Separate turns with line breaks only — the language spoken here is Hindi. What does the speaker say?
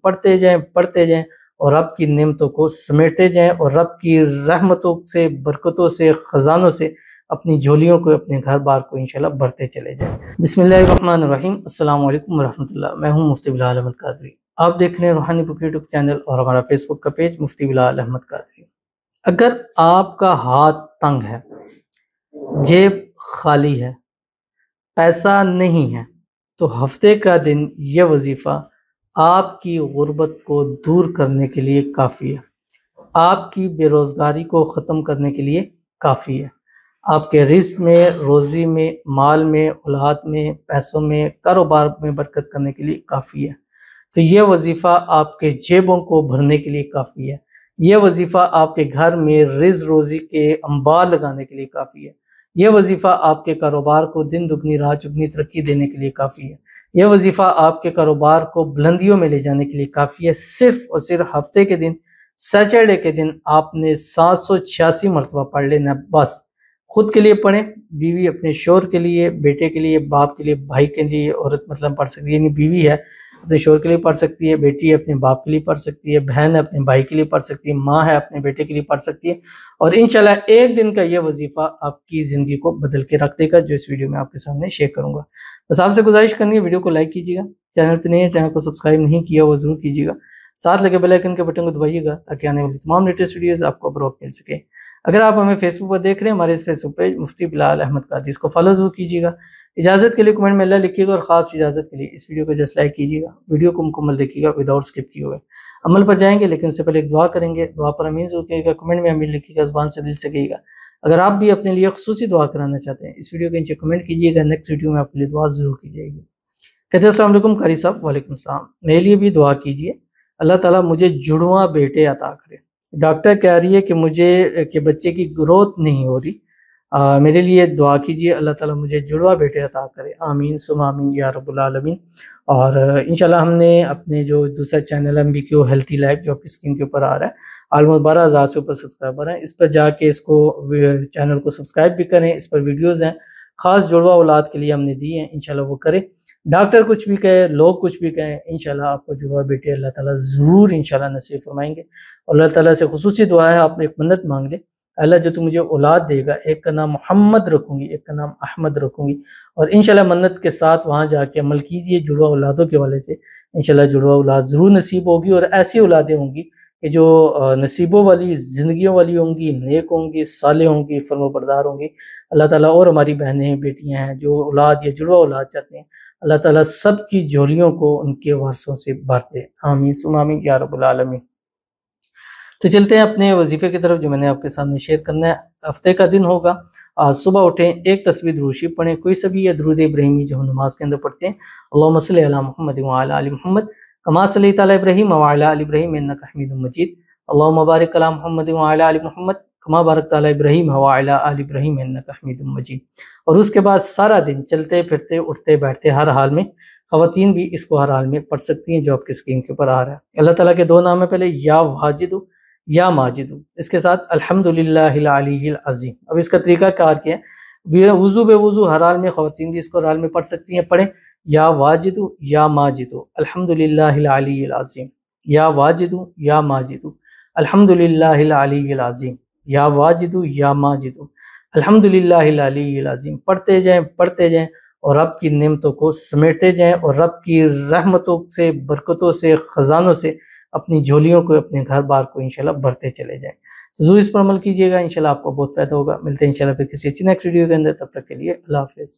पढ़ते जाएं और रब की नेमतों को समेटते जाएं और रब की रहमतों से, बरकतों से, ख़जानों से अपनी झोलियों को, अपने घर बार को इंशाल्लाह भरते चले जाएं। बिस्मिल्लाहिर्रहमानिर्रहीम। अस्सलाम वालेकुम रहमतुल्लाह। मैं हूं मुफ्ती बिलाल अहमद कादरी। आप देख रहे हैं रूहानी बुक यूट्यूब चैनल और हमारा फेसबुक का पेज मुफ्ती बिलाल अहमद कादरी। अगर आपका हाथ तंग है, जेब खाली है, पैसा नहीं है, तो हफ्ते का दिन यह वजीफ़ा आपकी गुर्बत को दूर करने के लिए काफ़ी है, आपकी बेरोज़गारी को ख़त्म करने के लिए काफ़ी है, आपके रिज़्क़ में, रोज़ी में, माल में, औलाद में, पैसों में, कारोबार में बरकत करने के लिए काफ़ी है। तो यह वजीफ़ा आपके जेबों को भरने के लिए काफ़ी है। यह वजीफ़ा आपके घर में रिज़्क़ रोज़ी के अंबार लगाने के लिए काफ़ी है। यह वजीफ़ा आपके कारोबार को दिन दुगनी रात चुगनी तरक्की देने के लिए काफ़ी है। यह वजीफ़ा आपके कारोबार को बुलंदियों में ले जाने के लिए काफ़ी है। सिर्फ़ और सिर्फ हफ्ते के दिन, सैटरडे के दिन आपने 786 मरतबा पढ़ लेना है बस। खुद के लिए पढ़ें, बीवी अपने शोहर के लिए, बेटे के लिए, बाप के लिए, भाई के लिए औरत मतलब पढ़ सकती है, यानी बीवी है अपने शोहर के लिए पढ़ सकती है, बेटी है अपने बाप के लिए पढ़ सकती है, बहन है अपने भाई के लिए पढ़ सकती है, माँ है अपने बेटे के लिए पढ़ सकती है। और इंशाल्लाह एक दिन का यह वजीफ़ा आपकी ज़िंदगी को बदल के रख देगा, जो इस वीडियो में आपके सामने शेयर करूँगा। बस आपसे गुजारिश करनी है, वीडियो को लाइक कीजिएगा, चैनल पर नए हैं, चैनल को सब्सक्राइब नहीं किया वो ज़रूर कीजिएगा, साथ लगे बेल आइकन के बटन को दबाइएगा ताकि आने वाली तमाम लेटेस्ट वीडियोज़ आपको बर वक्त मिल सके। अगर आप हमें फेसबुक पर देख रहे हैं, हमारे इस फेसबुक पेज मुफ्ती बिलाल अहमद कादरी, इसको फॉलो जरूर कीजिएगा। इजाज़त के लिए कमेंट में अल्लाह लिखिएगा और ख़ास इजाज़त के लिए इस वीडियो को जस्ट लाइक कीजिएगा। वीडियो को मुकम्मल देखिएगा विदाउट स्किप किए हुए। अमल पर जाएंगे लेकिन उससे पहले एक दुआ करेंगे, दुआ पर अमीन ज़रूर कहिएगा, कमेंट में अमीन लिखिएगा, ज़ुबान से दिल से कहिएगा। अगर आप भी अपने लिए खुसूसी दुआ कराना चाहते हैं, इस वीडियो के नीचे कमेंट कीजिएगा, नेक्स्ट वीडियो में आपके लिए दुआ ज़रूर की जाएगी। कहते हैं अस्सलाम वालेकुम कारी साहब। वालेकुम सलाम। मेरे लिए भी दुआ कीजिए, अल्लाह ताला मुझे जुड़वा बेटे अता करे। डॉक्टर कह रही है कि मुझे के बच्चे की ग्रोथ नहीं हो रही, मेरे लिए दुआ कीजिए, अल्लाह ताला मुझे जुड़वा बेटे अता करे। आमीन सुम्मा आमीन या रब्बुल आलमीन। और इंशाल्लाह हमने अपने जो दूसरा चैनल है MBQ हेल्थी लाइफ, जो आपकी स्क्रीन के ऊपर आ रहा है, ऑलमोस्ट 12,000 से ऊपर सब्सक्राइबर हैं। इस पर जाके इसको चैनल को सब्सक्राइब भी करें। इस पर वीडियोज़ हैं ख़ास जुड़वा औलाद के लिए हमने दी हैं, इंशाल्लाह वो करें। डॉक्टर कुछ भी कहे, लोग कुछ भी कहें, इंशाल्लाह आपको जुड़वा बेटे अल्लाह ताला ज़रूर इंशाल्लाह नसीब फरमाएंगे। और अल्लाह ताला से खुसूसी दुआ है, आप एक मन्नत मांग लें, अल्लाह जो तू मुझे औलाद देगा, एक का नाम मोहम्मद रखूँगी, एक का नाम अहमद रखूँगी। और इंशाल्लाह मन्नत के साथ वहाँ जाके अमल कीजिए जुड़वा औलादों के हवाले से, इंशाल्लाह जुड़वा औलाद ज़रूर नसीब होगी। और ऐसी औलादें होंगी कि जो नसीबों वाली, ज़िंदगियों वाली होंगी, नेक होंगी, साले होंगी, फर्माबरदार होंगी। अल्लाह ताला और हमारी बहनें बेटियाँ हैं जो औलाद या जुड़वा औलाद चाहते हैं, अल्लाह ताला सबकी झोलियों को उनके वारसों से भर दे। आमीन सुम्मा आमीन या रब्बुल आलमीन। तो चलते हैं अपने वजीफ़े की तरफ, जो मैंने आपके सामने शेयर करना है। हफ्ते का दिन होगा, आज सुबह उठें, एक तस्बीह दुरूद शरीफ पढ़ें, कोई सा भी, या दुरूद इब्राहिमी जो हम नमाज के अंदर पढ़ते हैं, अल्लाहुम्मा सल्लि अला मुहम्मद व अला आलि मुहम्मद कमा सल्लैता अला इब्राहीम व अला आलि इब्राहीम इन्नका हमीदुम मजीद, अल्लाहुम्मा बारिक अला मुहम्मद व अला आलि मुहम्मद कमा बारकता अला इब्राहीम व अला आलि इब्राहीम इन्नका हमीदुम मजीद। और उसके बाद सारा दिन चलते फिरते, उठते बैठते, हर हाल में, ख़वातीन भी इसको हर हाल में पढ़ सकती हैं, जो आपकी स्क्रीन के ऊपर आ रहा है। अल्लाह ताला के दो नाम है, पहले या वाजिदु या माजिदु, इसके साथ अल्हम्दुलिल्लाहिल अलीय्यिल अज़ीम। अब इसका तरीका कार क्या है, वुज़ू बेवुज़ू हर हाल में ख़वातीन भी इसको हर हाल में पढ़ सकती हैं। पढ़ें या वाजिदु या माजिदु अल्हम्दुलिल्लाहिल अलीय्यिल अज़ीम, या वाजिदु या माजिदु अल्हम्दुलिल्लाहिल अलीय्यिल अज़ीम, या वाजिदु या माजिदु अल्हम्दुलिल्लाहिल अलीय्यिल अज़ीम। पढ़ते जाएं और रब की नेमतों को समेटते जाएं और रब की रहमतों से, बरकतों से, ख़जानों से अपनी झोलियों को, अपने घर बार को इंशाल्लाह भरते चले जाएं। तो ज़रूर इस पर अमल कीजिएगा, इंशाल्लाह आपको बहुत फ़ायदा होगा। मिलते हैं इंशाल्लाह फिर किसी अच्छी नेक्स्ट वीडियो के अंदर, तब तक के लिए अल्लाह हाफ़िज़।